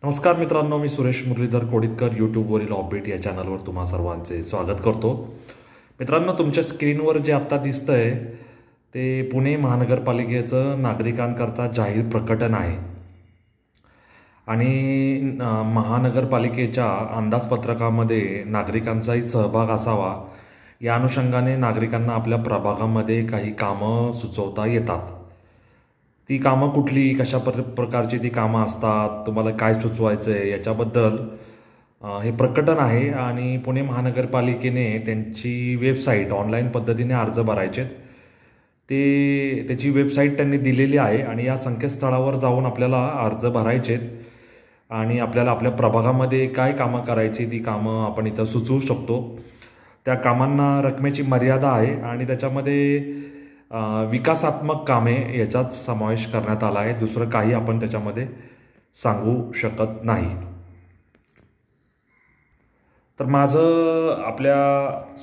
नमस्कार मित्रांनो, मी सुरेश मुरलीधर कोडितकर यूट्यूबवरील ऑफबीट या चॅनलवर तुम्हा सर्वांचे स्वागत करतो. मित्रांनो, तुमच्या स्क्रीनवर जे आत्ता दिसतंय ते पुणे महानगरपालिकेचं नागरिकांकरता जाहीर प्रकटन आहे. आणि महानगरपालिकेच्या अंदाजपत्रकामध्ये नागरिकांचाही सहभाग असावा या अनुषंगाने नागरिकांना आपल्या प्रभागामध्ये काही कामं सुचवता येतात. ती कामं कुठली, कशा प्रकारची ती कामं असतात, तुम्हाला काय सुचवायचं आहे याच्याबद्दल हे प्रकटन आहे. आणि पुणे महानगरपालिकेने त्यांची वेबसाईट ऑनलाईन पद्धतीने अर्ज भरायचे त्याची वेबसाईट त्यांनी दिलेली आहे. आणि या संकेतस्थळावर जाऊन आपल्याला अर्ज भरायचे आणि आपल्याला आपल्या प्रभागामध्ये काय कामं करायची ती कामं आपण इथं सुचवू शकतो. त्या कामांना रकमेची मर्यादा आहे आणि त्याच्यामध्ये विकासात्मक कामे याचाच समावेश करण्यात आला आहे. दुसरं काही आपण त्याच्यामध्ये सांगू शकत नाही. तर माझं आपल्या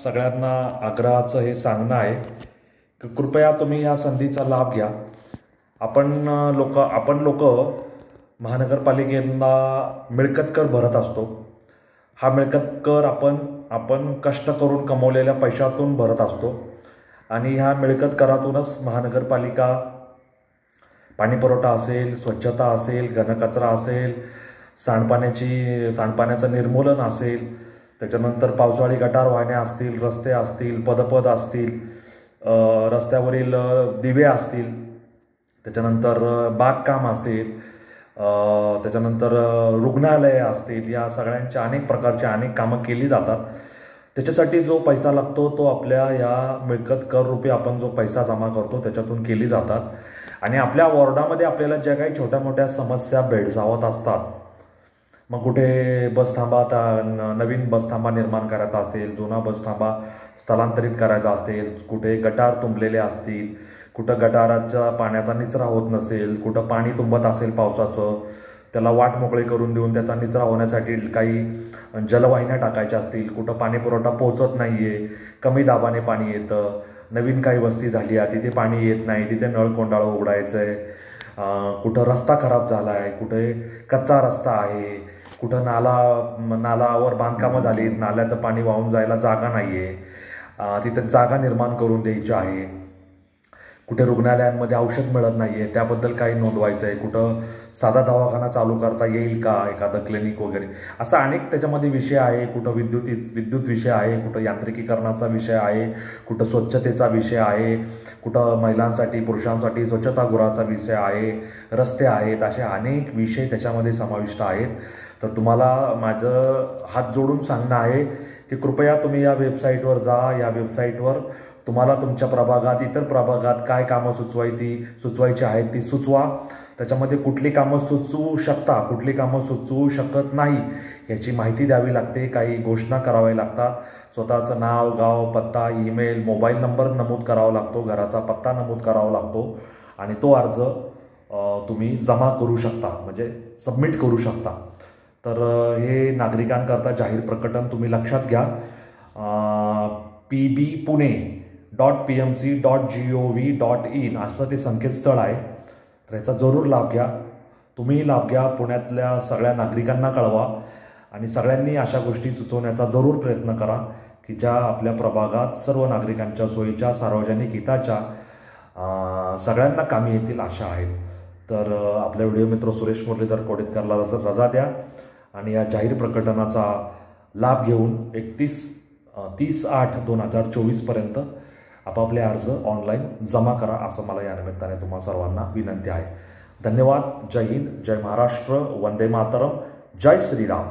सगळ्यांना आग्रहाचं हे सांगणं आहे की कृपया तुम्ही या संधीचा लाभ घ्या. आपण लोक महानगरपालिकेला मिळकत कर भरत असतो. हा मिळकत कर आपण कष्ट करून कमवलेल्या पैशातून भरत असतो. आणि ह्या मिळकत करातूनच महानगरपालिका पाणीपुरवठा असेल, स्वच्छता असेल, घनकचरा असेल, सांडपाण्याचं निर्मूलन असेल, त्याच्यानंतर पावसाळी गटार वाहिन्या असतील, रस्ते असतील, पदपथ असतील, रस्त्यावरील दिवे असतील, त्याच्यानंतर बागकाम असेल, त्याच्यानंतर रुग्णालये असतील, या सगळ्यांच्या अनेक प्रकारची अनेक कामं केली जातात. त्याच्यासाठी जो पैसा लागतो तो आपल्या या मिळकत कर रूपी आपण जो पैसा जमा करतो त्याच्यातून केली जातात. आणि आपल्या वॉर्डामध्ये आपल्याला ज्या काही छोट्या मोठ्या समस्या भेडसावत असतात, मग कुठे बसथांबा नवीन बसथांबा निर्माण करायचा असेल, जुना बसथांबा स्थलांतरित करायचा असेल, कुठे गटार तुंबलेले असतील, कुठं गटाराच्या पाण्याचा निचरा होत नसेल, कुठं पाणी तुंबत असेल पावसाचं, त्याला वाट मोकळी करून देऊन त्याचा निचरा होण्यासाठी काही जलवाहिन्या टाकायच्या असतील, कुठं पाणीपुरवठा पोहोचत नाही आहे, कमी दाबाने पाणी येतं, नवीन काही वस्ती झाली आहे तिथे पाणी येत नाही, तिथे नळ कोंडाळं उघडायचं आहे, कुठं रस्ता खराब झाला आहे, कुठे कच्चा रस्ता आहे, कुठं नालावर बांधकामं झाली, नाल्याचं पाणी वाहून जायला जागा नाही आहे, तिथे जागा निर्माण करून द्यायची आहे, कुठे रुग्णालयांमध्ये औषध मिळत नाही आहे त्याबद्दल काही नोंदवायचं आहे, कुठं साधा दवाखाना चालू करता येईल का, एखादं क्लिनिक वगैरे, असा अनेक त्याच्यामध्ये विषय आहे. कुठं विद्युत विषय आहे, कुठं यांत्रिकीकरणाचा विषय आहे, कुठं स्वच्छतेचा विषय आहे, कुठं महिलांसाठी पुरुषांसाठी स्वच्छतागृहाचा विषय आहे, रस्ते आहेत, असे अनेक विषय त्याच्यामध्ये समाविष्ट आहेत. तर तुम्हाला माझं हात जोडून सांगणं आहे की कृपया तुम्ही या वेबसाईटवर जा. या वेबसाईटवर तुम्हाला तुमच्या प्रभागात, इतर प्रभागात काय कामं सुचवायची आहेत ती सुचवा. त्याच्यामध्ये कुठली कामं सुचवू शकता, कुठली कामं सुचवू शकत नाही याची माहिती द्यावी लागते. काही घोषणा कराव्या लागतात. स्वतःचं नाव, गाव, पत्ता, ईमेल, मोबाईल नंबर नमूद करावा लागतो, घराचा पत्ता नमूद करावा लागतो आणि तो अर्ज तुम्ही जमा करू शकता, म्हणजे सबमिट करू शकता. तर हे नागरिकांकरता जाहीर प्रकटन तुम्ही लक्षात घ्या. pbpune.pmc.gov.in असं ते संकेतस्थळ आहे. तर याचा जरूर लाभ घ्या. तुम्हीही लाभ घ्या. पुण्यातल्या सगळ्या नागरिकांना कळवा आणि सगळ्यांनी अशा गोष्टी सुचवण्याचा जरूर प्रयत्न करा की ज्या आपल्या प्रभागात सर्व नागरिकांच्या सोयीच्या, सार्वजनिक हिताच्या, सगळ्यांना कामी येतील अशा आहेत. तर आपल्या व्हिडिओ मित्र सुरेश मुरलीधर कोडितकरला रजा द्या आणि या जाहीर प्रकटनाचा लाभ घेऊन 30/8/2024 पर्यंत आपापले अर्ज ऑनलाईन जमा करा, असं मला या निमित्ताने तुम्हा सर्वांना विनंती आहे. धन्यवाद. जय हिंद, जय महाराष्ट्र, वंदे मातरम, जय श्रीराम.